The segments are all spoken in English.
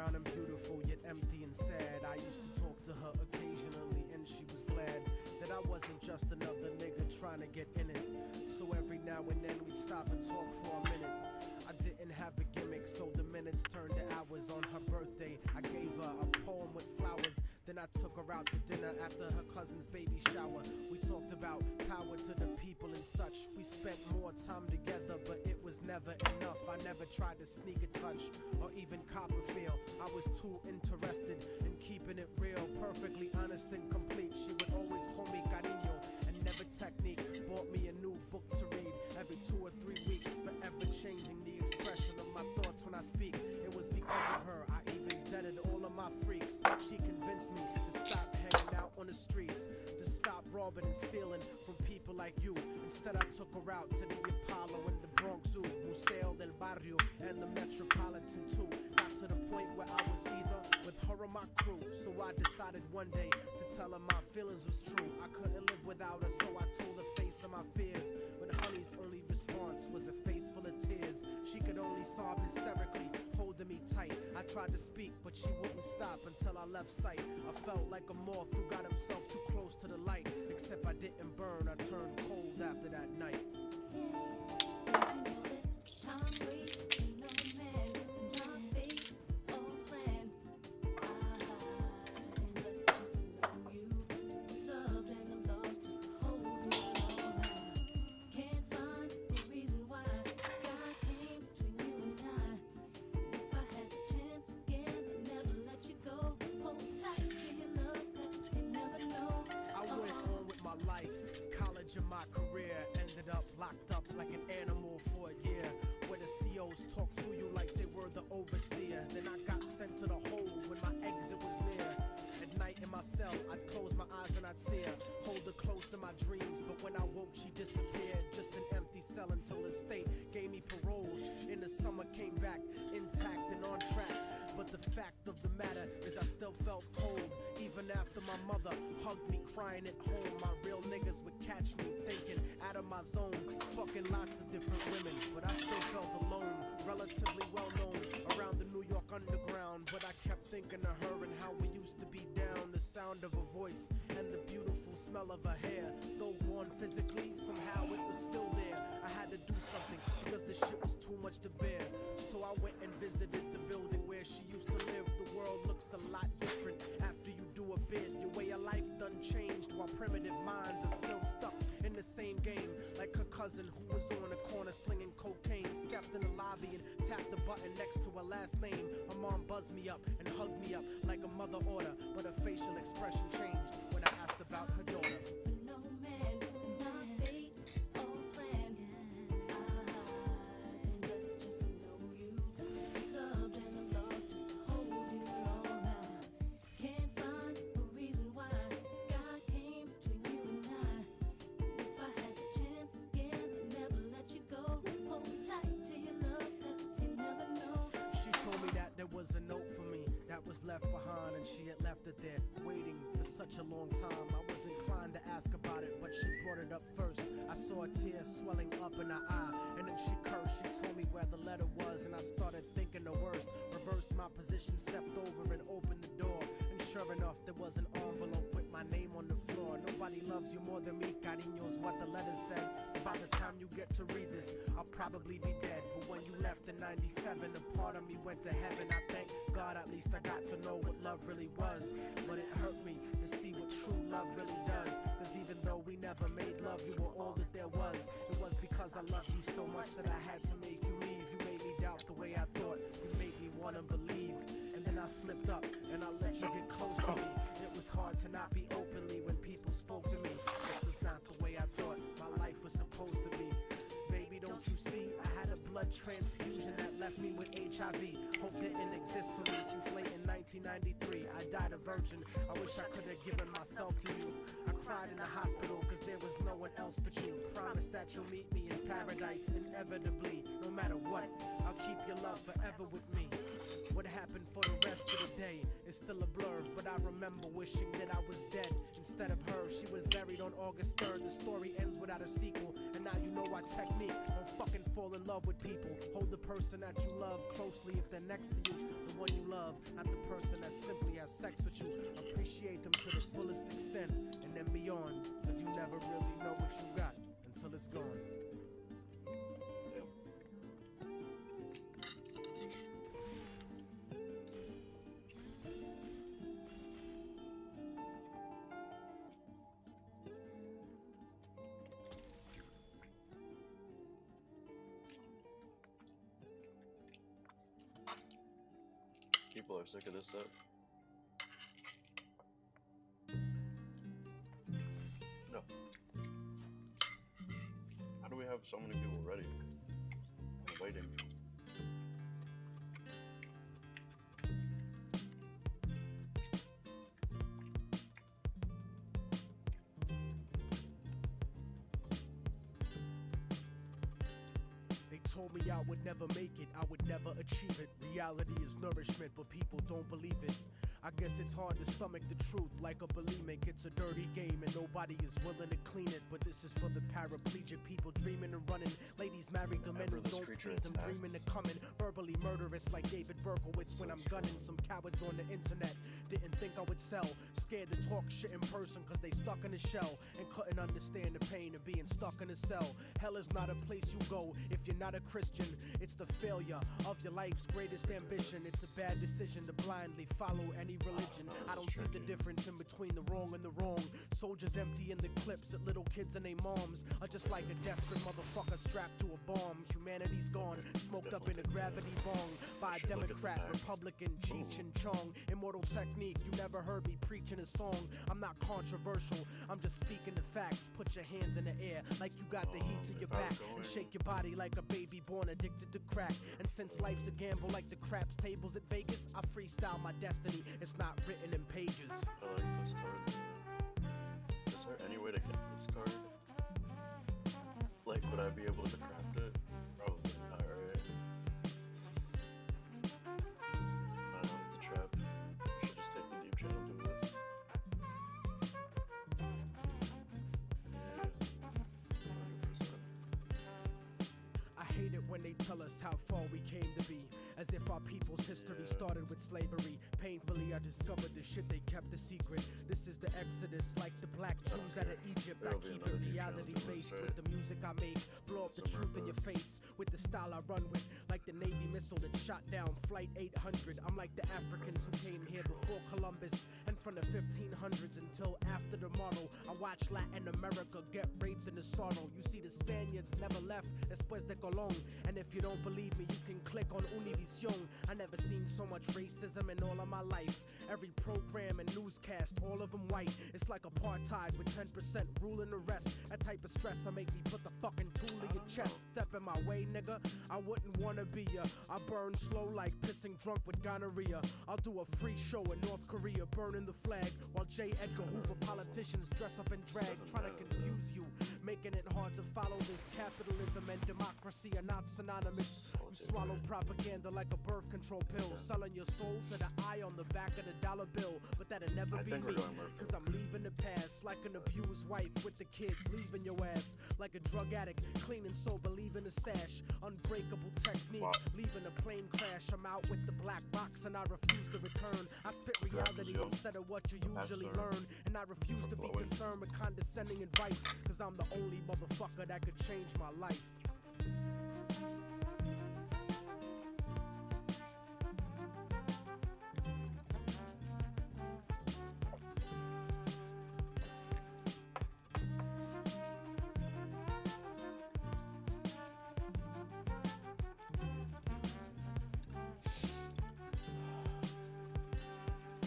brown and beautiful, yet empty and sad. I used to talk to her occasionally, and she was glad that I wasn't just another nigga trying to get in it. So every now and then we'd stop and talk for a minute. I didn't have a gimmick, so the minutes turned to hours. On her birthday, I gave her a poem with flowers. Then I took her out to dinner after her cousin's baby shower. We talked about power to the people and such. We spent more time together, but it was never enough. I never tried to sneak a touch or even cop a feel. I was too interested in keeping it real, perfectly honest and complete. She would always call me cariño and never technique. Bought me a new book to read every 2 or 3 weeks, forever changing the expression of my thoughts when I speak. It was because of her I even deaded all of my freaks. She convinced me to stop hanging out on the streets, to stop robbing and stealing from people like you. Instead I took her out to the Apollo and the Bronx Zoo, Museo del Barrio and the Metropolitan too. Got to the point where I was either with her or my crew. So I decided one day to tell her my feelings was true. I couldn't live without her, so I told her face of my fears. But honey's only response was a face full of tears. She could only sob hysterically, holding me tight. I tried to speak, but she wouldn't stop until I left sight. I felt like a moth who got himself too close to the light. Except I didn't burn, I turned cold after that night. College and my career ended up locked up like an animal for a year, where the COs talk to you like they were the overseer. Then I got sent to the hole when my exit was near. At night in my cell, I'd close my eyes and I'd see her, hold her close in my dreams. But when I woke, she disappeared, just an empty cell until the state gave me parole. In the summer, came back intact and on track. But the fact of the matter is I still felt cold. Even after my mother hugged me crying at home, my real niggas would catch me thinking out of my zone, fucking lots of different women. But I still felt alone, relatively well known around the New York underground. But I kept thinking of her and how we used to be down. The sound of her voice and the beautiful smell of her hair. Though gone physically, somehow it was still there. I had to do something because the shit was too much to bear. So I went and visited the building where she used to live. The world looks a lot different after you do a bid. Your way of life done changed, while primitive minds are still stuck in the same game. Like her cousin who was on the corner slinging cocaine, stepped in the lobby and tapped the button next to her last name. Her mom buzzed me up and hugged me up like a mother order, but her facial expression changed when I asked about her daughter. There was a note for me that was left behind, and she had left it there waiting for such a long time. I was inclined to ask about it, but she brought it up first. I saw a tear swelling up in her eye, and then she cursed. She told me where the letter was, and I started thinking the worst. Reversed my position, stepped over and opened the door, and sure enough there was an envelope with my name on the floor. Nobody loves you more than me, cariño's what the letter said. By the time you get to read this, I'll probably be dead. But when you left in 97, a part of me went to heaven. I thank God at least I got to know what love really was. But it hurt me to see what true love really does. Cause even though we never made love, you were all that there was. It was because I loved you so much that I had to make you leave. You made me doubt the way I thought. You made me wanna believe. And then I slipped up and I let you get close to me. It was hard to not be openly when people spoke to me. This was not the way I thought my life was supposed to be. Baby, don't you see? I had a blood transfusion that left me with HIV. Hope didn't exist for me since late in 1993. I died a virgin. I wish I could have given myself to you. I cried in the hospital cause there was no one else but you. Promise that you'll meet me in paradise inevitably. No matter what, I'll keep your love forever with me. What happened for the rest of the day is still a blur, but I remember wishing that I was dead instead of her. She was buried on August 3rd. The story ends without a sequel, and now you know our technique. Don't fucking fall in love with people. Hold the person that you love closely if they're next to you. The one you love, not the person that simply has sex with you. Appreciate them to the fullest extent, and then beyond, cause you never really know what you got until it's gone. People are sick of this stuff. No. How do we have so many people ready and waiting? They told me I would never make it, I would never achieve it. Reality is nourishment, but people don't believe it. I guess it's hard to stomach the truth like a bulimic. It's a dirty game and nobody is willing to clean it. But this is for the paraplegic, people dreaming and running. Ladies married to men who don't please them, dreaming of coming. Verbally murderous like David Berkowitz when I'm gunning some cowards on the internet. Didn't think I would sell, scared to talk shit in person cause they stuck in a shell and couldn't understand the pain of being stuck in a cell. Hell is not a place you go if you're not a Christian. It's the failure of your life's greatest ambition. It's a bad decision to blindly follow any religion. I don't see the difference in between the wrong and the wrong. Soldiers empty in the clips that little kids and their moms are just like a desperate motherfucker strapped to a bomb. Humanity's gone, smoked up in a gravity bong by a Democrat, Republican, Cheech and Chong. Immortal technique, you never heard me preaching a song. I'm not controversial, I'm just speaking the facts. Put your hands in the air like you got the heat to your back, and shake your body like a baby born addicted to crack. And since life's a gamble like the craps tables at Vegas, I freestyle my destiny. It's not written in pages. I like this card. Is there any way to get this card? Like, would I be able to craft it? Probably not, right? I don't know, it's a trap. We should just take the deep channel to this. Yeah, 100%. I hate it when they tell us how far we came to be, as if our people's history started with slavery. Painfully I discovered the shit they kept a secret. This is the exodus, like the black Jews out of Egypt. I keep it reality based with the music I make. Blow up the truth in your face with the style I run with, like the Navy missile that shot down Flight 800. I'm like the Africans who came here before Columbus, and from the 1500s until after tomorrow, I watched Latin America get raped in the sorrow. You see, the Spaniards never left después de Colón, and if you don't believe me, you can click on Univision. I never seen so much racism in all of my life. Every program and newscast, all of them white. It's like apartheid with 10% ruling the rest. That type of stress will make me put the fucking tool in your chest. Step in my way, nigga, I wouldn't wanna be ya. I burn slow like pissing drunk with gonorrhea. I'll do a free show in North Korea, burning the flag, while J. Edgar Hoover politicians dress up in drag, trying to confuse you, making it hard to follow this. Capitalism and democracy are not synonymous. You swallow propaganda like a birth control pill, selling your soul to the eye on the back of the dollar bill. But that'll never be me, cause I'm leaving the past like an abused wife with the kids, leaving your ass like a drug addict, clean and sober, leaving a stash. Unbreakable technique, leaving a plane crash. I'm out with the black box and I refuse to return. I spit reality instead of what you usually learn, and I refuse to be concerned with condescending advice, cause I'm the only motherfucker that could change my life.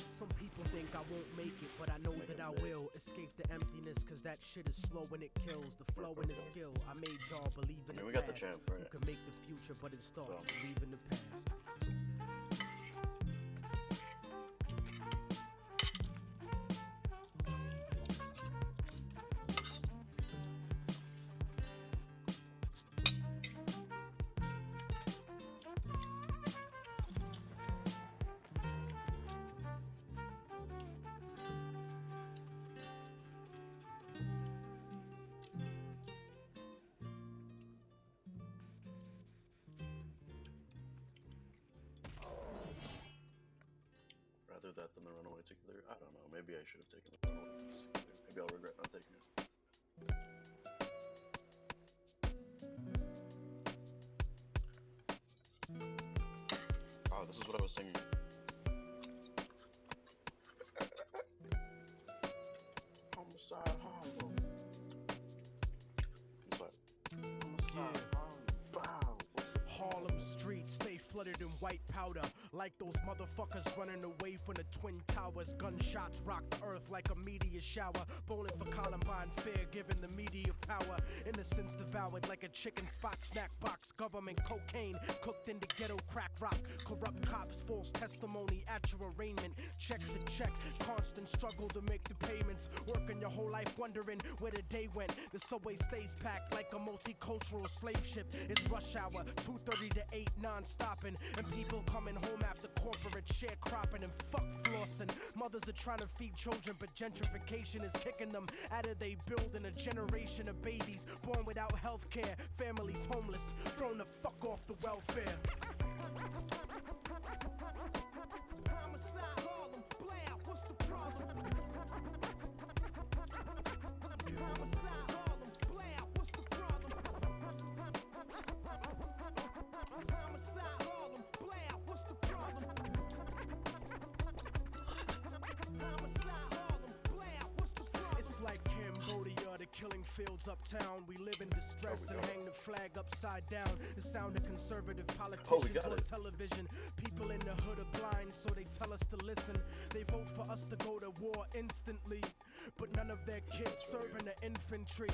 Some people think I won't make it, but I know that I will. Escape the emptiness, cause that shit is slow and it kills. The flow and the skill, I made y'all believe in the we past. got the champ, right? You can make the future, but it starts believing the past. Either that, then the runaway together. I don't know. Maybe I should have taken the runaway. Maybe I'll regret not taking it. Oh, this is what I was singing. Homicide Harlem. Homicide Harlem. Bow. Harlem streets stay flooded in white powder, like those motherfuckers running away from the Twin Towers. Gunshots rock the earth like a meteor shower. Bowling for Columbine, fear giving the media power. Innocence devoured like a chicken spot snack box. Government cocaine cooked into ghetto crack rock. Corrupt cops, false testimony at your arraignment. Check the check, constant struggle to make the payments. Working your whole life wondering where the day went. The subway stays packed like a multicultural slave ship. It's rush hour, 2:30 to 8, non-stopping. And people coming home after corporate sharecropping and fuck flossing. Mothers are trying to feed children, but gentrification is kicking them out of they building a generation of babies born without health care. Families homeless, thrown the fuck off the welfare. Homicide Harlem, blam, what's the problem? Homicide Harlem, blam, what's the problem? Homicide Harlem, blam, what's the problem? Homicide Harlem, blam, what's the problem? It's like Cambodia, the killing fields uptown. We live in distress and hang the flag upside down. The sound of conservative politicians on television. People in the hood are blind, so they tell us to listen. They vote for us to go to war instantly, but none of their kids serve in the infantry.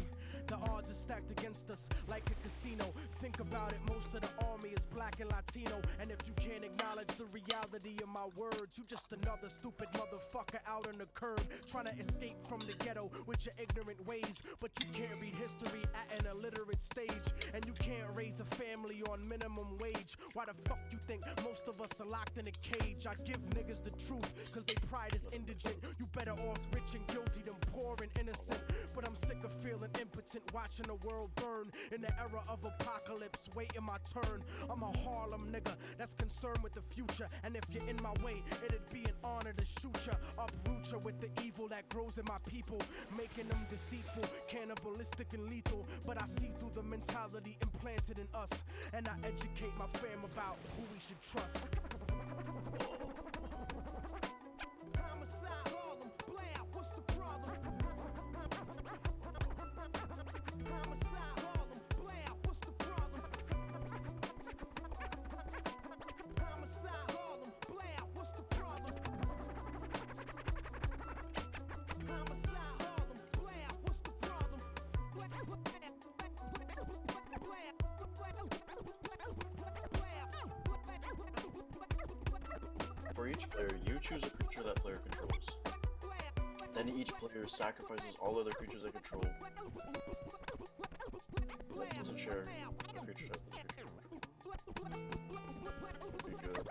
The odds are stacked against us like a casino. Think about it, most of the army is black and Latino. And if you can't acknowledge the reality of my words, you just another stupid motherfucker out on the curb, trying to escape from the ghetto with your ignorant ways. But you can't read history at an illiterate stage, and you can't raise a family on minimum wage. Why the fuck you think most of us are locked in a cage? I give niggas the truth, cause they pride is indigent. You better off rich and guilty than poor and innocent. But I'm sick of feeling impotent, watching the world burn. In the era of apocalypse, waiting my turn. I'm a Harlem nigga that's concerned with the future. And if you're in my way, it'd be an honor to shoot ya. Uproot ya with the evil that grows in my people, making them deceitful, cannibalistic and lethal. But I see through the mentality implanted in us, and I educate my fam about who we should trust. Homicide Harlem, blam, what's the problem? Homicide Harlem, blam, what's the problem? Homicide Harlem, blam, what's the problem? Homicide Harlem, blam, what's the problem? For each player, you choose a creature that player controls. Then each player sacrifices all other creatures they control. That doesn't share a creature type with the creature. Be good.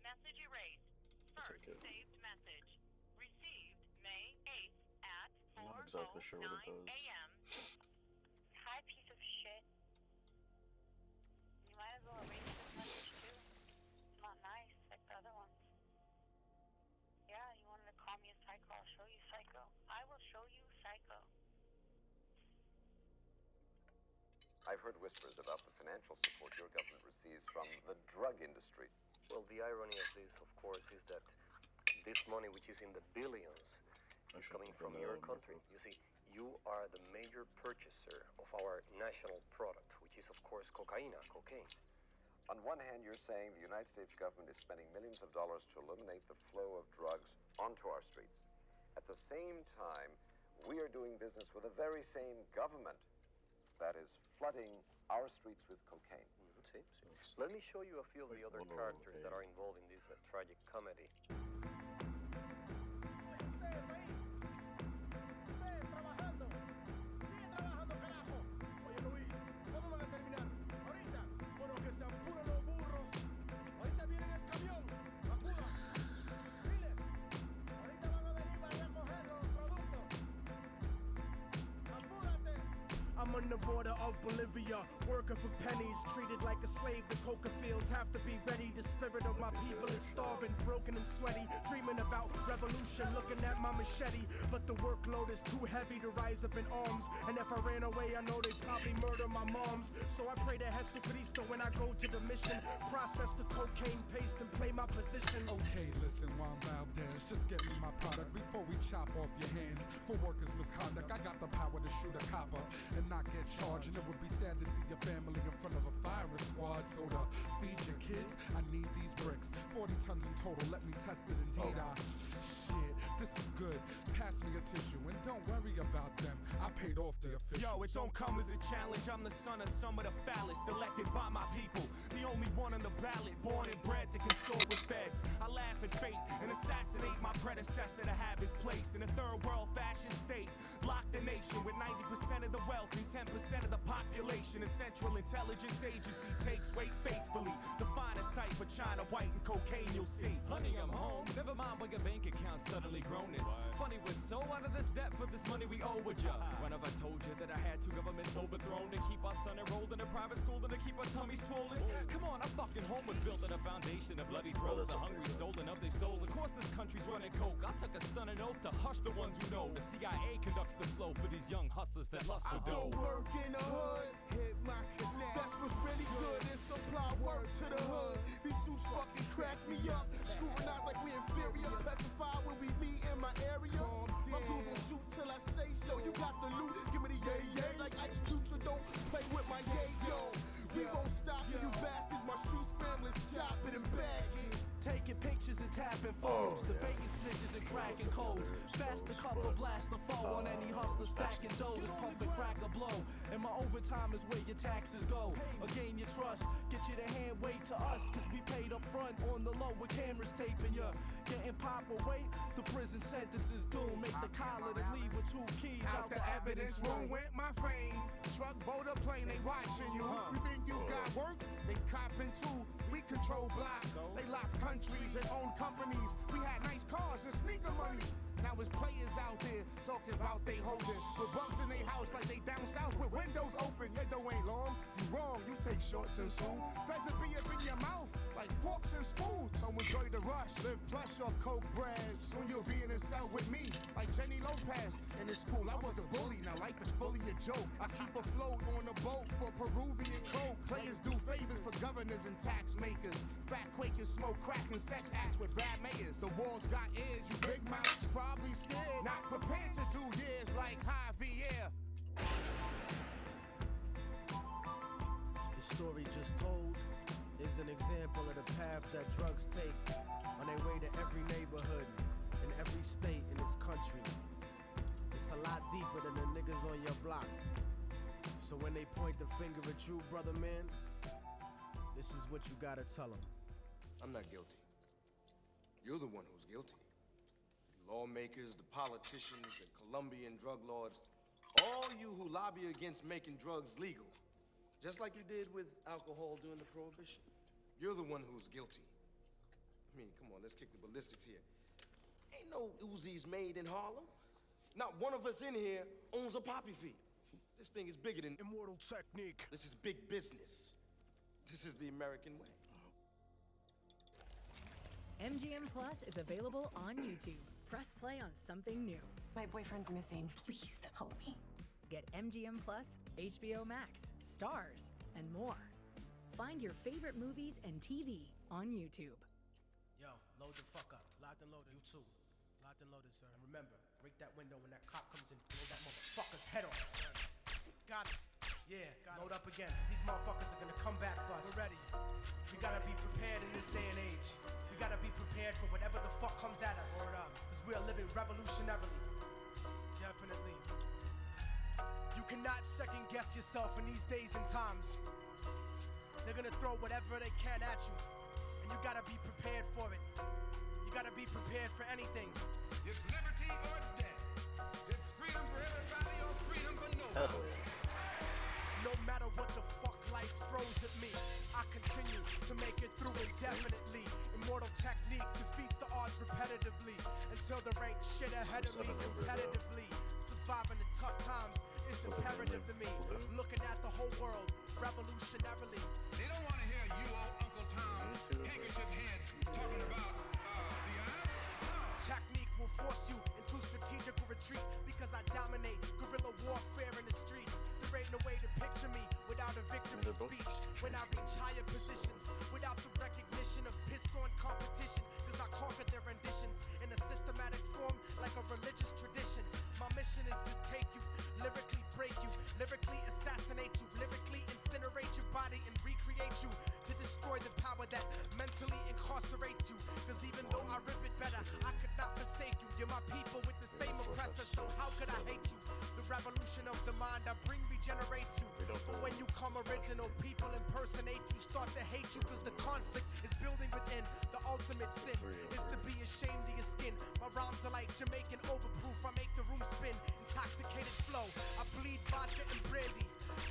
Message erased. First saved message. Received May 8th at I'm not exactly sure what it 4:09 does. a.m. Hi, piece of shit. You might as well erase this message too. It's not nice like the other ones. Yeah, you wanted to call me a psycho. I'll show you psycho. I will show you psycho. I've heard whispers about the financial support your government receives from the drug industry. Well, the irony of this, of course, is that this money, which is in the billions, is coming from your country. You see, you are the major purchaser of our national product, which is, of course, cocaine. On one hand, you're saying the United States government is spending millions of dollars to eliminate the flow of drugs onto our streets. At the same time, we are doing business with the very same government that is flooding our streets with cocaine. See? Let me show you a few of the other characters that are involved in this tragic comedy. I'm a the border of Bolivia, working for pennies, treated like a slave. The coca fields have to be ready. The spirit of my people is starving, broken and sweaty, dreaming about revolution, looking at my machete. But the workload is too heavy to rise up in arms, and if I ran away, I know they'd probably murder my moms. So I pray to Jesucristo when I go to the mission, process the cocaine paste and play my position. Okay, listen, Juan Valdez, just get me my product before we chop off your hands for workers' misconduct. I got the power to shoot a copper and not get charged, and it would be sad to see your family in front of a firing squad. So to feed your kids, I need these bricks, 40 tons in total. Let me test it. Indeed, shit, this is good. Pass me a tissue and don't worry about them. I paid off the official. Yo, it don't come as a challenge. I'm the son of some of the foulest, elected by my people. The only one on the ballot, born and bred to consort with feds. I laugh at fate and assassinate my predecessor to have his place in a third world fashion state. Lock the nation with 90% of the wealth and 10% of the population. A Central Intelligence Agency takes weight faithfully. The finest type of China, white, and cocaine you'll see. Honey, I'm home. Never mind when your bank account's suddenly grown. It's funny, we're so out of this debt for this money we owe with ya. When have I told you that I had 2 governments overthrown to keep our son enrolled in a private school and to keep our tummy swollen? Come on, our fucking home was built on a foundation of bloody throats, the hungry stolen of their souls. Of course this country's running coke. I took a stunning oath to hush the ones who know. The CIA conducts the flow for these young hustlers that lust for dough. I go work in the hood, hit my connect. That's what's really good, and supply work to the hood. These suits fucking crack me up, scrutinized like we inferior, petrified when we meet in my area. My crew gon' shoot till I say so. You got the loot, give me the yay yay like Ice Cube, so don't play with my yay yo. We won't stop you bastards. My street scramblers chop it and bag it. Taking pictures and tapping phones, debating snitches and cracking codes. Fast the cover, blast the foe on any hustler stacking dough. This pump and crack a blow, and my overtime is where your taxes go. Or gain your trust, get you to hand wait to us, cause we paid up front on the low with cameras taping ya. Getting pop or wait, the prison sentence is doomed. Make the collar to leave with 2 keys out the evidence room. Went my fame, truck, boat, or plane, they watching you. You think you got work? They copping too. We control blocks, they lock countries and own companies. We had nice cars and sneaker money. Now it's players out there talking about they holding with bucks in their house like they down south with windows open. Your dough ain't long, you wrong, you take shorts and soon. Feds will be up in your mouth like forks and spoons. So enjoy the rush, live plush off coke bread. Soon you'll be in a cell with me like Jenny Lopez. In this school I was a bully, now life is fully a joke. I keep afloat on a boat for Peruvian coke. Players do favors for governors and tax makers. Fat Quakers smoke crack and sex acts with bad mayors. The walls got ears, you big mouth, probably scared. Not prepared to do years like Javier. The story just told is an example of the path that drugs take on their way to every neighborhood in every state in this country. It's a lot deeper than the niggas on your block. So when they point the finger at you, brother man, this is what you gotta tell them. I'm not guilty. You're the one who's guilty. The lawmakers, the politicians, the Colombian drug lords, all you who lobby against making drugs legal, just like you did with alcohol during the Prohibition. You're the one who's guilty. I mean, come on, let's kick the ballistics here. Ain't no Uzis made in Harlem. Not one of us in here owns a poppy field. This thing is bigger than Immortal Technique. This is big business. This is the American way. MGM Plus is available on YouTube. Press play on something new. My boyfriend's missing. Please help me. Get MGM Plus, HBO Max, Stars, and more. Find your favorite movies and TV on YouTube. Yo, load the fuck up. Locked and loaded. You too. Locked and loaded, sir. And remember, break that window when that cop comes in. Blow that motherfucker's head off. Got it. Yeah, load up again, cause these motherfuckers are gonna come back for us. We're ready. We gotta be prepared in this day and age. We gotta be prepared for whatever the fuck comes at us. Word up. Cause we are living revolutionarily. Definitely. You cannot second guess yourself in these days and times. They're gonna throw whatever they can at you. And you gotta be prepared for it. You gotta be prepared for anything. It's liberty or it's death. It's freedom for everybody or freedom for nobody. No matter what the fuck life throws at me, I continue to make it through indefinitely. Immortal technique defeats the odds repetitively until there ain't shit ahead of me competitively. Surviving the tough times is imperative to me. Looking at the whole world revolutionarily. They don't want to hear you, old Uncle Tom, handkerchief head, talking about the eye. No. Technique will force you into strategical retreat because I dominate guerrilla warfare in the streets. There ain't no way to picture me without a victory speech. When I reach higher positions, without the recognition of pissed on competition, cause I conquered their renditions in a systematic form like a religious tradition. My mission is to take you, lyrically break you, lyrically assassinate you, lyrically incinerate your body and recreate you, to destroy the power that mentally incarcerates you. Cause even though I rip it better, I could not forsake you. You're my people with the same oppressor, so how could I hate you? The revolution of the mind I bring regenerates you. But when you come original, people impersonate you, start to hate you, cause the conflict is building within. The ultimate sin is to be ashamed of your skin. My rhymes are like Jamaican overproof, I make the room spin. Intoxicated flow, I bleed vodka and brandy.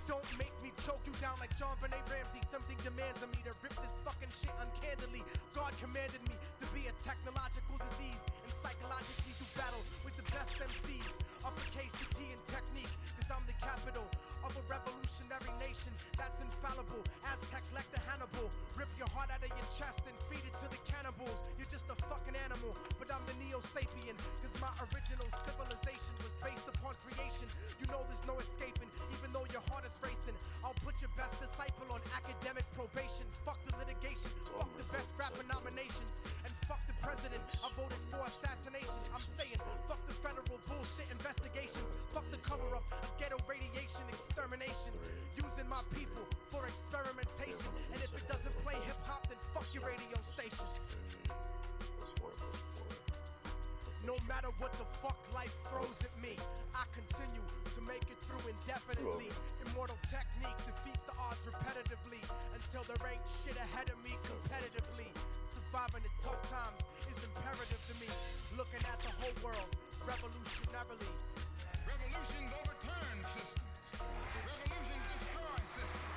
Don't make me choke you down like John Benet Ramsey. Something demands of me to rip this fucking shit uncandidly. God commanded me to be a technological disease and psychologically do battle with the best MCs. Uppercase the T in technique, cause I'm the capital of a revolutionary nation that's infallible. Aztec lector Hannibal, rip your heart out of your chest and feed it to the cannibals. You're just a fucking animal, but I'm the Neo-Sapien, cause my original civilization was based upon creation. You know there's no escaping, even though your heart is racing. I'll put your best disciple on academic probation. Fuck the litigation, fuck the best rapper nominations, and fuck the president I voted for assassination. I'm saying, fuck the federal bullshit investigations, fuck the cover-up of ghetto radiation extermination, using my people for experimentation. And if it doesn't play hip-hop, then fuck your radio station. No matter what the fuck life throws at me, I continue to make it through indefinitely. Immortal technique defeats the odds repetitively until there ain't shit ahead of me competitively. Surviving the tough times is imperative to me. Looking at the whole world revolutionarily. Revolutions overturn systems. Revolutions destroy systems.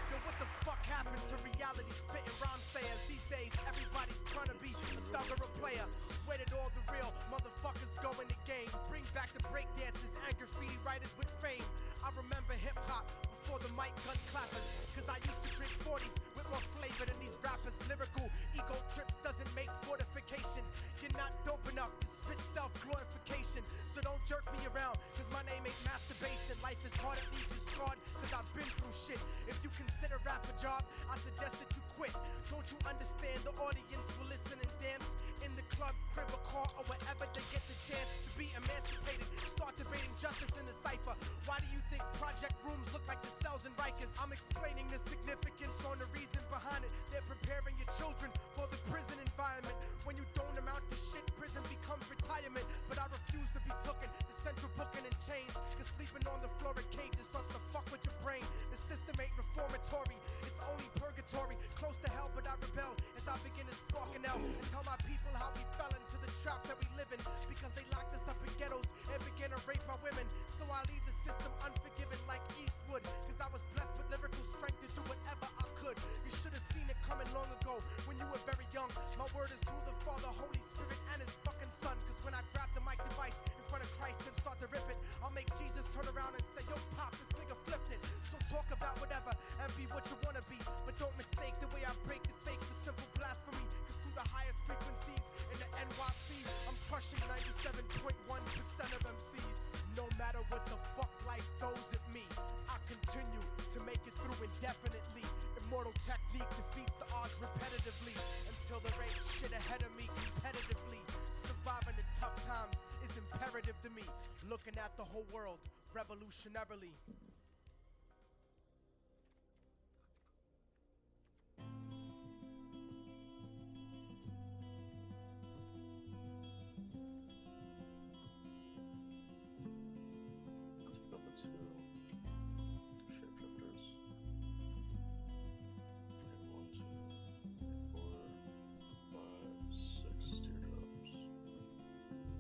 Yo, what the fuck happened to reality spitting rhyme sayers? These days, everybody's trying to be a thug or a player. Where did all the real motherfuckers go in the game? Bring back the breakdancers and graffiti writers with fame. I remember hip-hop before the mic gun clappers, cause I used to drink 40s with more flavor than these rappers. Lyrical ego trips doesn't make fortification. You're not dope enough to spit self-glorification, so don't jerk me around, cause my name ain't masturbation. Life is hard, it leaves you scarred, cause I've been through shit. If you consider rap a job, I suggest that you quit. Don't you understand the audience will listen and dance in the club, crib, or car, or wherever they get the chance to be emancipated? Start debating justice in the cipher. Why do you think project rooms look like the cells in Rikers? I'm explaining the significance on the reason behind it. They're preparing your children for the prison environment. When you don't amount to shit, prison becomes retirement. But I refuse to be tooken to central booking and chains, cause sleeping on the floor in cages starts to fuck with your brain. The system ain't reformatory, it's only purgatory. Close to hell, but I rebel as I begin to spark an L and tell my people how we fell into the trap that we live in, because they locked us up in ghettos and began to rape our women. So I leave the system unforgiven like Eastwood, cause I was blessed with lyrical strength to do whatever I could. You should have seen it coming long ago when you were very young. My word is to the Father, Holy Spirit, and His fucking Son, cause when I grab the mic device in front of Christ and start to rip it, I'll make Jesus turn around and say, yo pop, this nigga flipped it. So talk about whatever and be what you wanna be, but don't mistake the way I break the fake for simple blasphemy, cause through the highest frequencies in the NYC, I'm crushing 97.1% of MCs. No matter what the fuck life throws at me, I continue to make it through indefinitely. Immortal technique defeats the odds repetitively until there ain't shit ahead of me competitively. Surviving the tough times is imperative to me. Looking at the whole world revolutionarily.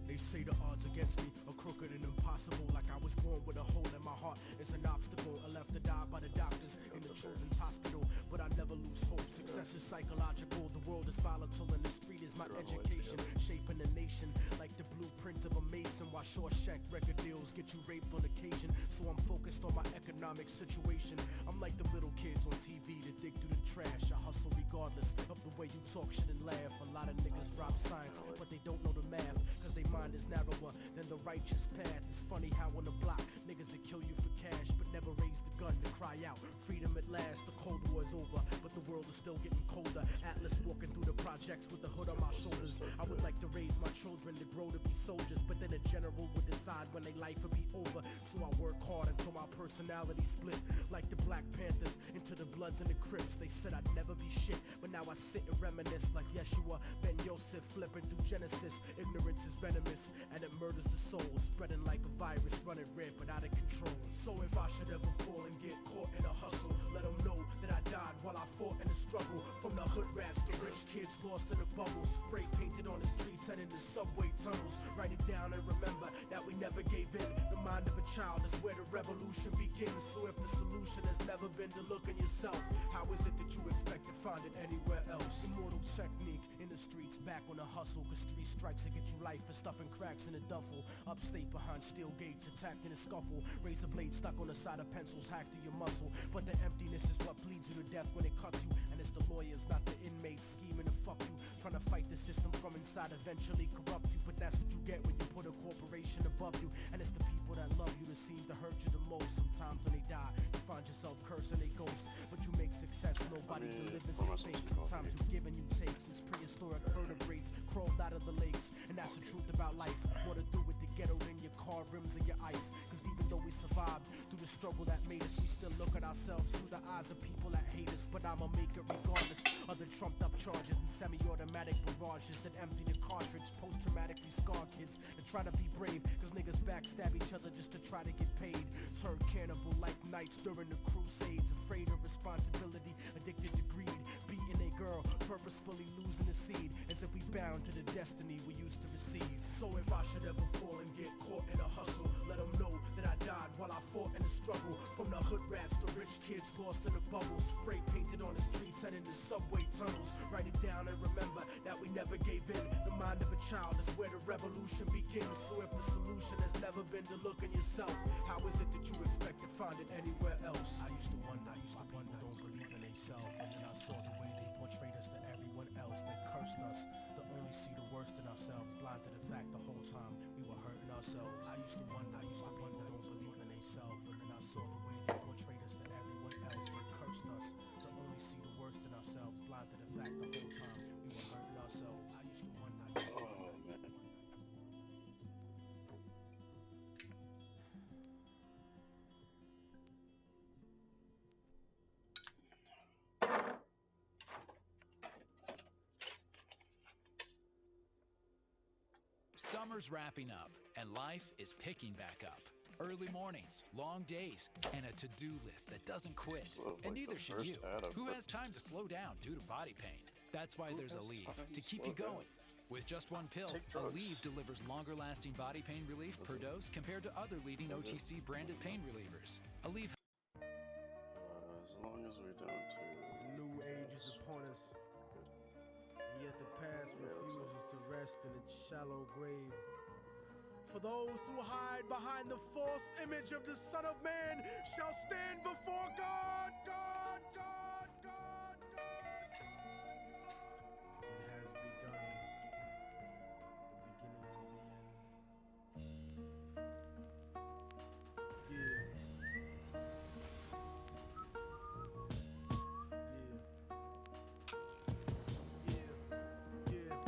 They say the odds against me are crooked and impossible, like I was born with a hole in my heart. It's an obstacle, I left to die by the doctors in the children's hospital, but I never lose hope. Success is psychological, the world is volatile, and the street is my education, shaping the nation like the blueprint of a mason, while my Shawshank record deals get you raped on occasion. So I'm focused on my economic situation. I'm like the little kids on TV that dig through the trash. I hustle regardless of the way you talk shit and laugh. A lot of niggas drop science, but they don't know the math, cause they mind is narrower than the righteous path. It's funny how on the block, niggas that kill you for cash, but never raise the gun to cry out freedom at last. The Cold War is over, but the world is still getting colder. Atlas walking through the projects with the hood on my shoulders. I would like to raise my children to grow to be soldiers, but then a general would decide when their life would be over. So I work hard until my personality split, like the Black Panthers into the Bloods and the Crips. They said I'd never be shit, but now I sit and reminisce like Yeshua Ben Yosef flipping through Genesis. Ignorance is venomous and it murders the soul, spreading like a virus, running rampant out of control. So if I should ever fall and get caught in a hustle, let them know that I died while I fought in the struggle. From the hood rats to rich kids lost in the bubbles, spray painted on the streets and in the subway tunnels. Write it down and remember that we never gave in. The mind of a child is where the revolution begins. So if the solution has never been to look in yourself, how is it that you expect to find it anywhere else? Immortal technique in the streets, back on the hustle, cause 3 strikes to get you life for stuffing cracks in a duffel. Upstate behind steel gates, attacked in a scuffle. Razor blade stuck on the side of pencils, hacked through your muscle. But the emptiness is what bleeds you to death when it cuts you. And it's the lawyers, not the inmates, scheming to fuck you. Trying to fight the system from inside eventually corrupts you. But that's what you get when you put a corporation above you. And it's the people that love you that seem to hurt you the most. Sometimes when they die, you find yourself cursing a ghost. But you make success, nobody delivers their fate. Sometimes you give and you take, since prehistoric vertebrates crawled out of the lakes. And that's the truth about life. What to do with the ghetto in your car rims and your ice. Cause even though we survived through the struggle that made us, we still look at ourselves through the eyes of people that hate us. But I'ma make it regardless of the trumped up charges and semi-automatic barrages that empty the cartridge. Post-traumatically scarred kids that try to be brave, cause niggas backstab each other just to try to get paid. Turn cannibal like knights during the crusades, afraid of responsibility, addicted to greed, beating a girl, purposefully losing the seed, as if we bound to the destiny we used to receive. So if I should ever fall and get caught in a hustle, let them know that I died while I fought in the struggle. From the hood rats to rich kids lost in the bubbles, spray painted on the streets and in the subway tunnels. Write it down and remember that we never gave in. The mind of a child is where the revolution begins. So if the solution has never been to look in yourself, how is it that you expect to find it anywhere else? I used to wonder, don't believe in themselves, and then I saw the way they portrayed us to everyone else. They cursed us to only see the worst in ourselves, blind to the fact the whole time we were hurting ourselves. I used to wonder, don't believe in themselves, and then I saw the way they portrayed us to everyone else. They cursed us to only see the worst in ourselves, blind to the fact the whole time we were hurting ourselves. I used to wonder. Oh man. Summer's wrapping up, and life is picking back up. Early mornings, long days, and a to-do list that doesn't quit. And neither should you. Who has time to slow down due to body pain? That's why there's Aleve to keep you going. With just one pill, Aleve delivers longer-lasting body pain relief per dose compared to other leading OTC branded pain relievers. Aleve. As long as we don't do... New age is upon us, and yet the past refuses to rest in its shallow grave. For those who hide behind the false image of the Son of Man shall stand before God. God, God, God, God, God, God. It has begun. The beginning of the end. Yeah.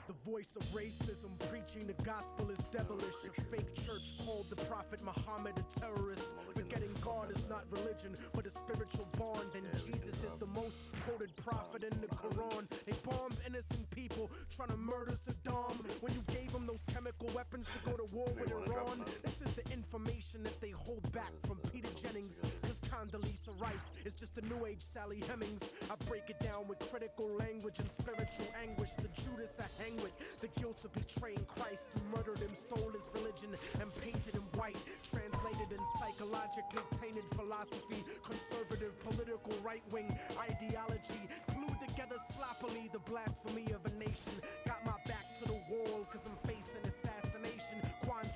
The voice of racism preaching the gospel is devilish. A fake church called the Prophet Muhammad a terrorist. Forgetting God is not religion, but a spiritual bond. And Jesus is the most quoted prophet in the Quran. They bombed innocent people trying to murder Saddam when you gave them those chemical weapons to go to war with Iran. This is the information that they hold back from Peter Jennings, because Condoleezza Rice is just a new age Sally Hemings. I break it down with critical language and spiritual anguish. The Judas I hang with, the guilt of betraying Christ, who murdered him, stole his religion, and painted him white. Translated in psychologically tainted philosophy, conservative political right-wing ideology, glued together sloppily the blasphemy of a nation. Got my back to the wall cause I'm facing assassination. Quantum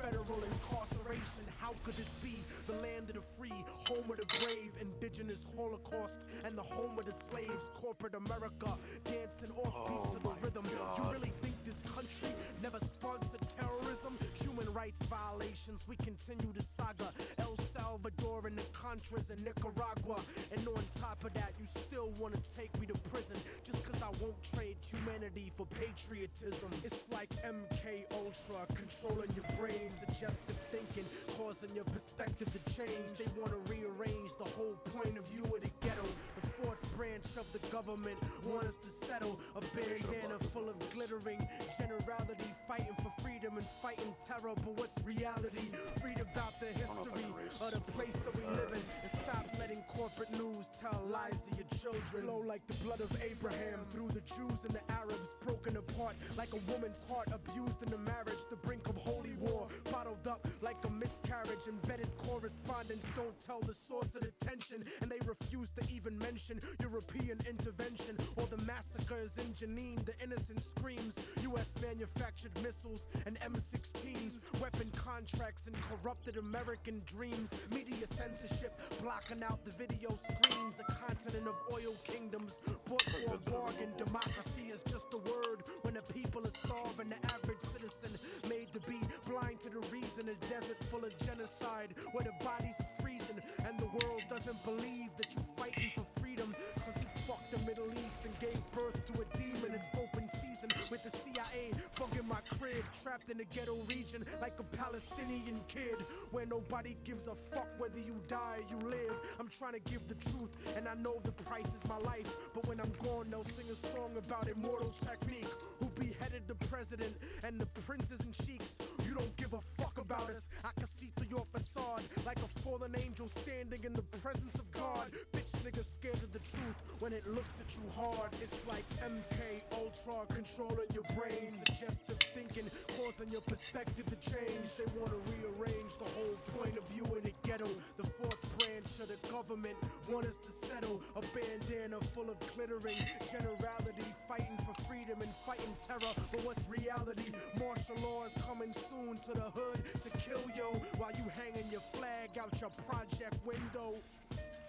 federal incarceration. How could this be? The land of the free, home of the brave, indigenous holocaust, and the home of the slaves. Corporate America, dancing offbeat to the rhythm. You really think this country never sponsored terrorism? Human rights violations, we continue the saga. El Salvador and the Contras in Nicaragua. And on top of that, you still want to take me to prison just cause I won't trade humanity for patriotism. It's like MK Ultra controlling your brain, suggestive thinking, causing your perspective to change. They want to rearrange the whole point of view of the ghetto. The fourth branch of the government want us to settle a bandana full of glittering generality, fighting for freedom and fighting terror. But what's reality? Read about the history of the place that we live in, and stop letting corporate news tell lies to your children. Flow like the blood of Abraham through the Jews and the Arabs, broken apart like a woman's heart, abused in the marriage, the brink of holy war, bottled up like a miscarriage. Embedded correspondents don't tell the source of the tension, and they refuse to even mention European intervention or the massacres in Jenin. The innocent screams, U.S. manufactured missiles and M16s, weapon contracts and corrupted American dreams. Media censorship blocking out the video screens. A continent of oil kingdoms bought for a bargain. Democracy is just a word when the people are starving. The average citizen made to be blind to the reason. A desert full of genocide where the bodies are freezing, and the world doesn't believe that you're fighting for freedom, cause you fucked the Middle East and gave birth to a demon. It's open season with the CIA fucking my crib, trapped in a ghetto region like a Palestinian kid, where nobody gives a fuck whether you die or you live. I'm trying to give the truth, and I know the price is my life, but when I'm gone they'll sing a song about immortal technique, who beheaded the president and the princes and sheiks. You don't give a fuck about us. I can see through your facade like a fallen angel standing in the presence of God. Bitch niggas scared of the truth when it looks at you hard. It's like MK Ultra controlling your brain, suggestive thinking, causing your perspective to change. They want to rearrange the whole point of view in the ghetto. The fourth branch of the government want us to settle a bandana full of glittering generality, fighting for freedom and fighting terror. But what's reality? Martial law is coming soon to the hood to kill yo while you hanging your flag out your project window.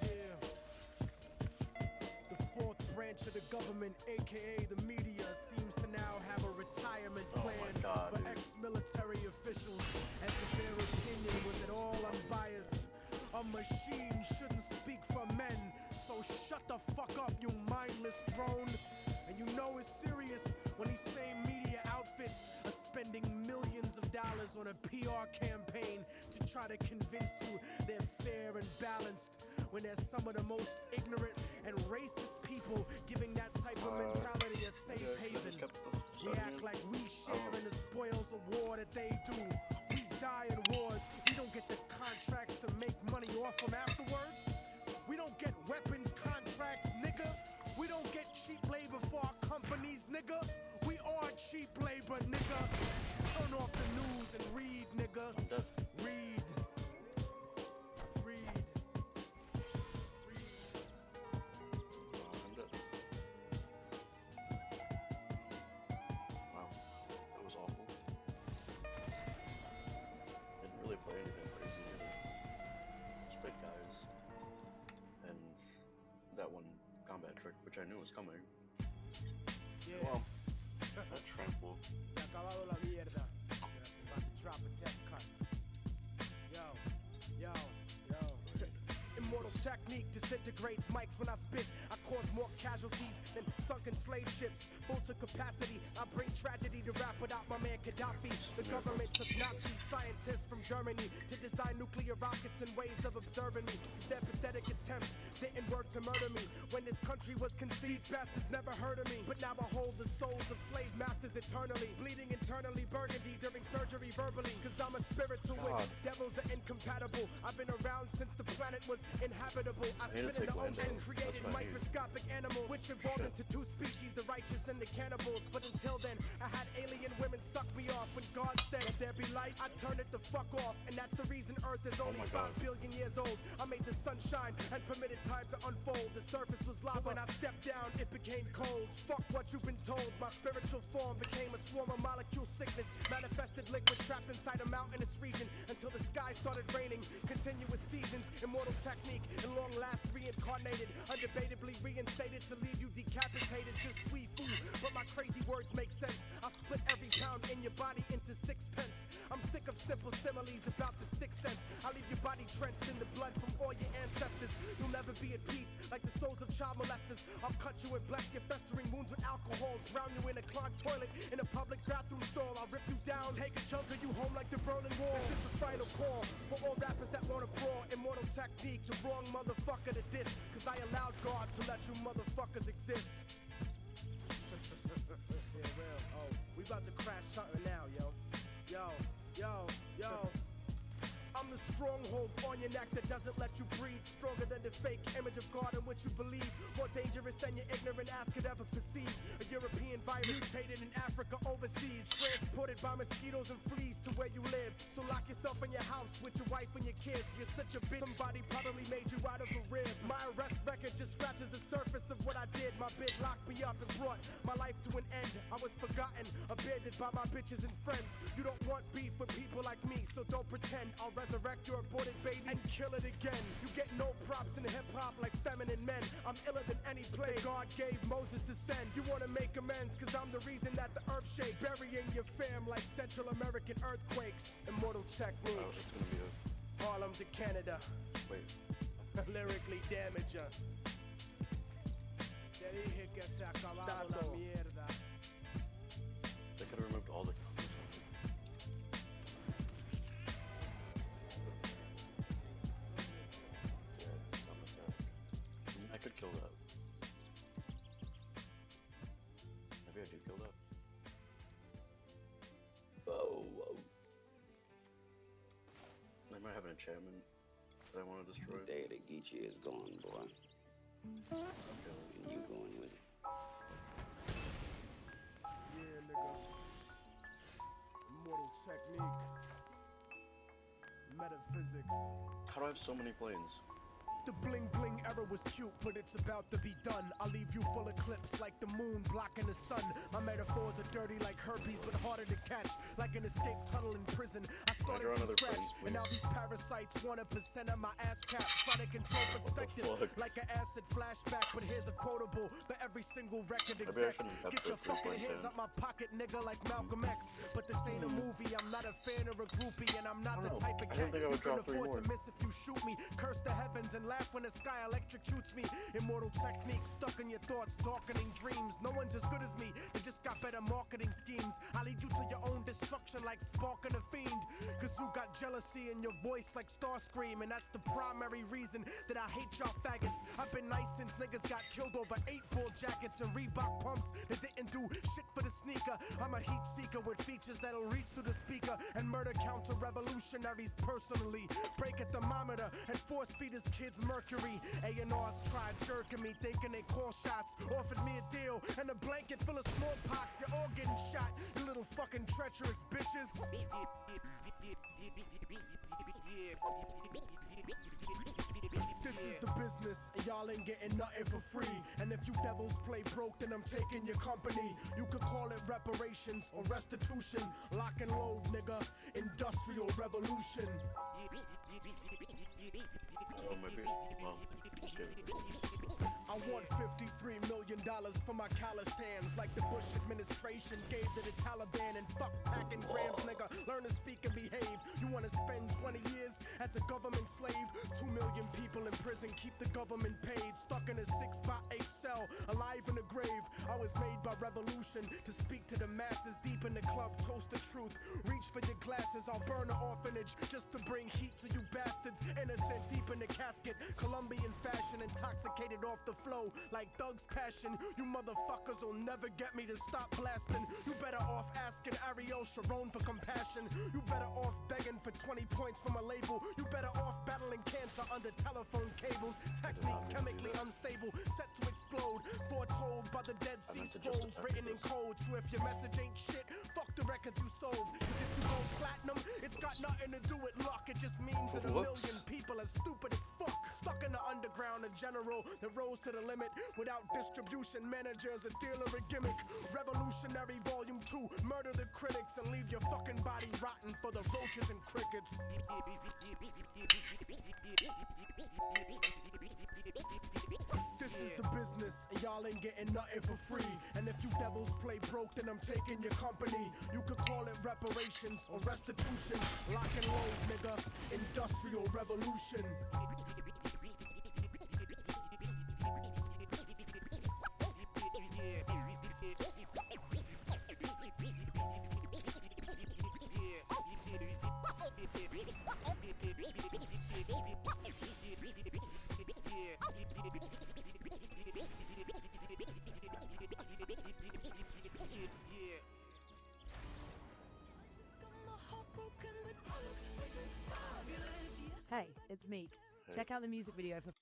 Yeah. The fourth branch of the government, aka the media, seems to now have a retirement plan for ex-military officials, as if their opinion was at all unbiased. A machine shouldn't speak for men, so shut the fuck up, you mindless drone. And you know it's serious when these same media outfits are spending millions of dollars on a PR campaign to try to convince you they're fair and balanced, when they're some of the most ignorant and racist people giving that type of mentality a safe haven. We act like we share in the spoils of war that they do. We die in wars. We don't get the contracts to make money off them afterwards. We don't get weapons contracts, nigga. We don't get cheap labor for our companies, nigga. We are cheap labor, nigga. Turn off the news and read, nigga. Read. Read. Wow, that was awful. Didn't really play anything crazy either. Just big guys. And that one combat trick, which I knew was coming. Yeah. Well, that trample. Se ha acabado la mierda. I'm about to drop a death cut. Yo, yo, yo. Immortal technique disintegrates mics when I spit. I cause more casualties than sunken slave ships. Full to capacity, I bring tragedy to rap without my man Gaddafi. The government took Nazi scientists from Germany to design nuclear rockets and ways of observing me. Their pathetic attempts didn't work to murder me. When this country was conceived, bastards never heard of me. But now I hold the souls of slave masters eternally, bleeding internally burgundy during surgery verbally. Cause I'm a spiritual witch. Devils are incompatible. I've been around since the planet was inhabitable. I spit in the ocean, created microscopic microscopic animals, which evolved into two species, the righteous and the cannibals. But until then, I had alien women suck me off. When God said, let there be light, I turned it the fuck off. And that's the reason Earth is only 5 billion years old. I made the sun shine and permitted time to unfold. The surface was lava. When I stepped down, it became cold. Fuck what you've been told. My spiritual form became a swarm of molecule sickness. Manifested liquid trapped inside a mountainous region until the sky started raining. Continuous seasons, immortal technique, and long last reincarnated. Undebatably reinstated to leave you decapitated. Just sweet food, but my crazy words make sense. I'll split every pound in your body into 6 pence. I'm sick of simple similes about the 6 cents. I'll leave your body trenched in the blood from all your ancestors. You'll never be at peace like the souls of child molesters. I'll cut you and bless your festering wounds with alcohol. Drown you in a clogged toilet in a public bathroom stall. I'll rip you down, take a chunk of you home like the Berlin Wall. This is the final call for all rappers that wanna brawl. Immortal technique, the wrong motherfucker to diss. Cause I allowed God to let you motherfuckers exist. Yeah, real. Oh, we about to crash something now, yo. Yo. I'm the stronghold on your neck that doesn't let you breathe. Stronger than the fake image of God in which you believe. More dangerous than your ignorant ass could ever perceive. A European virus mutated in Africa overseas. Transported by mosquitoes and fleas to where you live. So lock yourself in your house with your wife and your kids. You're such a bitch. Somebody probably made you out of a rib. My arrest record just scratches the surface of what I did. My bid locked me up and brought my life to an end. I was forgotten, abandoned by my bitches and friends. You don't want beef with people like me, so don't pretend. I'll resurrect your aborted baby and kill it again. You get no props in hip-hop like feminine men. I'm iller than any plague God gave Moses to send. You wanna make amends, cause I'm the reason that the earth shakes. Burying your fam like Central American earthquakes. Immortal technique. Harlem to Canada. Wait. Lyrically damage ya. Te dije que se acababa la mierda. They could have removed all the I could kill that. Maybe I do kill that. Oh, whoa. I might have an enchantment that I want to destroy. The day that Geechee is gone, boy. And you going with it. Yeah, nigga. Immortal technique. Metaphysics. How do I have so many planes? The bling bling era was cute, but it's about to be done. I'll leave you full eclipse like the moon blocking the sun. My metaphors are dirty like herpes, but harder to catch. Like an escape tunnel in prison. I started from scratch, and now these parasites want a percent of my ass cap. Try to control perspective like an acid flashback. But here's a quotable for every single record exec. Get your fucking hands out my pocket, nigga, like Malcolm X. But this ain't a movie, I'm not a fan or a groupie, and I'm not the type of cat you can afford to miss if you shoot me. Curse the heavens and laugh when the sky electrocutes me. Immortal technique stuck in your thoughts, darkening dreams. No one's as good as me, they just got better marketing schemes. I lead you to your own destruction like sparking a fiend. Cause you got jealousy in your voice like Starscream, and that's the primary reason that I hate y'all faggots. I've been nice since niggas got killed over 8-ball jackets and Reebok pumps that didn't do shit for the sneaker. I'm a heat seeker with features that'll reach through the speaker and murder counter revolutionaries personally. Break a thermometer and force feed his kids mercury. A&R's tried jerking me, thinking they call shots. Offered me a deal and a blanket full of smallpox. You're all getting shot, you little fucking treacherous bitches. This is the business, and y'all ain't getting nothing for free. And if you devils play broke, then I'm taking your company. You could call it reparations or restitution. Lock and load, nigga. Industrial revolution. Oh, maybe. Well, okay. I want $53 million for my college stands, like the Bush administration gave to the Taliban. And fuck packing grams, nigga. Learn to speak and behave. You wanna spend 20 years as a government slave? 2 million people in prison, keep the government paid. Stuck in a 6x8 cell, alive in a grave. I was made by revolution to speak to the masses. Deep in the club, toast the truth. Reach for your glasses, I'll burn the orphanage just to bring heat to you bastards. Innocent deep in the casket, Colombian fashion, intoxicated off the flow like Thug's passion. You motherfuckers will never get me to stop blasting. You better off asking Ariel Sharon for compassion. You better off begging for 20 points from a label. You better off battling cancer under telephone cables. Technique chemically unstable, set to explode. Foretold by the Dead Sea Scrolls, written in code. So if your message ain't shit, fuck the record you sold. Cause if you go platinum, it's got nothing to do with luck. It just means that a million people are stupid as fuck. Stuck in the underground, a general that rose to the limit. Without distribution managers, a dealer, a gimmick. Revolutionary Volume 2, murder the critics and leave your fucking body rotten for the roaches and crickets. This is the business, and y'all ain't getting nothing for free. And if you devils play broke, then I'm taking your company. You could call it reparations or restitution. Lock and load, nigga. Industrial revolution. Hey, it's Meek. Check out the music video for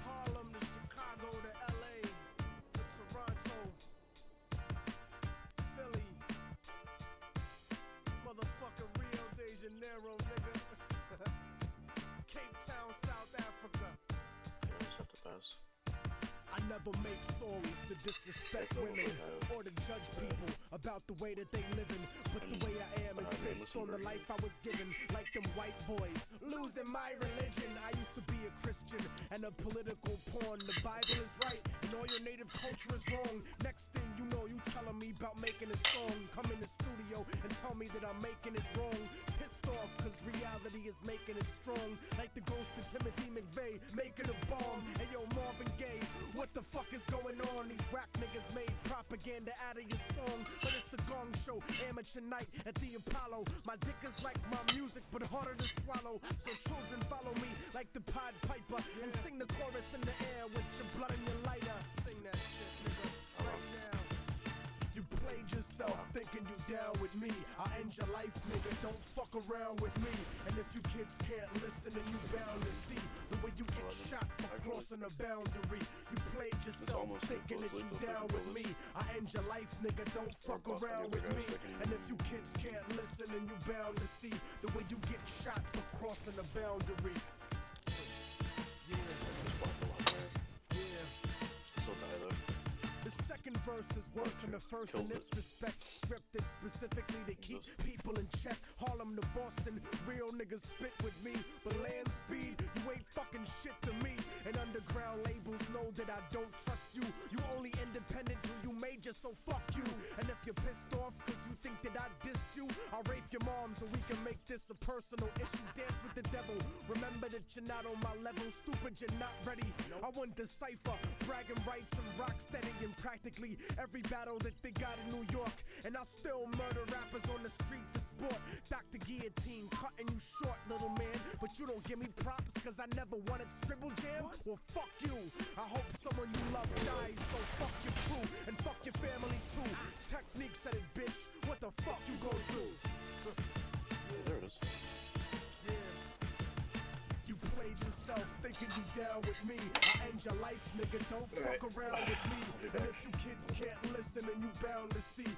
Harlem to Chicago to LA to Toronto, Philly, motherfucker Rio de Janeiro, nigga. Cape Town, South Africa. I never make songs to disrespect women or to judge people about the way that they living, but the way I am is based on the life I was given. Like them white boys losing my religion. I used to be a Christian and a political pawn. The Bible is right and all your native culture is wrong. Next thing you know, you telling me about making a song. Come in the studio and tell me that I'm making it wrong. Pissed off cause reality is making it strong. Like the ghost of Timothy McVeigh making a bomb. Hey yo, Marvin Gaye, what the fuck is going on? These rap niggas made propaganda out of your song. But it's the Gong Show, amateur night at the Apollo. My dick is like my music, but harder to swallow. So children follow me like the Pied Piper and sing the chorus in the air with your blood and your lighter. Sing that shit, nigga, right now. You played yourself thinking you down with me. I'll end your life, nigga, don't fuck around with me. And if you kids can't listen, then you bound to see the way you get shot for crossing a boundary. You played yourself thinking that you down with me. I'll end your life, nigga, don't fuck around with me. And if you kids can't listen, then you bound to see the way you get shot for crossing a boundary. The second verse is worse than the first in this respect. Scripted specifically to keep people in check. Harlem to Boston, real niggas spit with me. But land speed, you ain't fucking shit to me. And underground labels know that I don't trust you. You only independent till you major, so fuck you. And if you're pissed off cause you think that I dissed you, I'll rape your mom so we can make this a personal issue. Dance with the devil, remember that you're not on my level. Stupid, you're not ready. I want decipher, bragging rights and rock steady and practically every battle that they got in New York. And I'll still murder rappers on the street for sport. Dr. Guillotine cutting you short, little man. But you don't give me props cause I never wanted Scribble Jam. Well, fuck you. I hope someone you love dies, so fuck your crew and fuck your family too. Technique said it, bitch. What the fuck you gon' do? There it is. You played yourself thinking you down with me. I end your life, nigga, don't fuck around with me. And if you kids can't listen, then you bound to see